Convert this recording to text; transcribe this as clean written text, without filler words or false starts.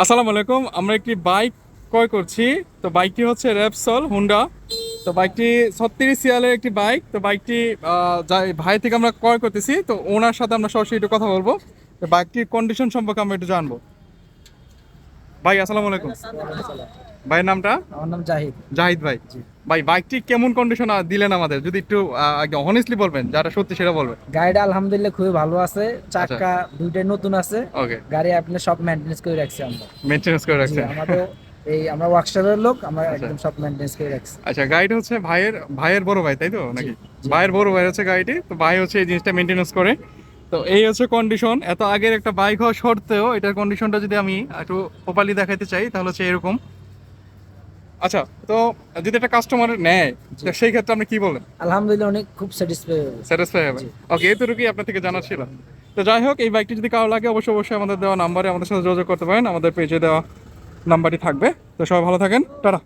আসসালামু আলাইকুম। আমরা একটি বাইক ক্রয় করছি। তো বাইকটি হচ্ছে র্যাপসল হুন্ডা। তো বাইকটি 36 সিরিয়ালের একটি বাইক। তো বাইকটি ভাই থেকে আমরা ক্রয় করতেছি। তো ওনার সাথে আমরা সরাসরি একটু কথা বলবো। তো বাইকটির কন্ডিশন সম্পর্কে আমরা একটু জানবো। ভাই আসসালামু আলাইকুম। ভাইয়ের নামটা? আমার নাম জাহিদ। জাহিদ ভাই। জি। ভাই বাইকটি কেমন কন্ডিশন দিলেন আমাদের, যদি একটু অনেস্টলি বলবেন, যারা সত্যি সেটা বলবেন। গাড়িটা আলহামদুলিল্লাহ খুবই ভালো আছে, আচ্ছা, চাকা দুইটাই নতুন আছে। ওকে। গাড়ি আপনি সব মেইনটেনেন্স করে রাখছি আমরা। মেনটেনেন্স করে জি, রাখছেন। আমাদের আমরা ওয়ার্কশপের লোক, আমরা আচ্ছা একদম সব মেইনটেনেন্স করে রাখছি। আচ্ছা, গাড়িটা হচ্ছে ভাইয়ের ভাইয়ের বড় ভাই, তাই তো জি, নাকি? জি। ভাইয়ের বড় ভাই হচ্ছে গাড়িটি। তো ভাই হচ্ছে এই জিনিসটা মেনটেনেন্স করে। তো এই হচ্ছে কন্ডিশন। এত আগের একটা বাইক হওয়া সত্ত্বেও এটার কন্ডিশনটা যদি আমি একটু প্রপারলি দেখাতে চাই তাহলে হচ্ছে এরকম। আচ্ছা, তো যদি একটা কাস্টমার নেয়, জি। তো সেই ক্ষেত্রে আপনি কি বলেন? আলহামদুলিল্লাহ অনেক খুব স্যাটিসফাই। স্যাটিসফাই হবে? জি। ওকে, এতটুকুই আপনার থেকে জানার ছিল। তো যাই হোক, এই বাইকটি যদি কারো লাগে অবশ্যই অবশ্যই আমাদের দেওয়া নাম্বারে আমাদের সাথে যোগাযোগ করতে পারেন। আমাদের পেজে দেওয়া নাম্বারটি থাকবে। তো সবাই ভালো থাকেন, টাটা।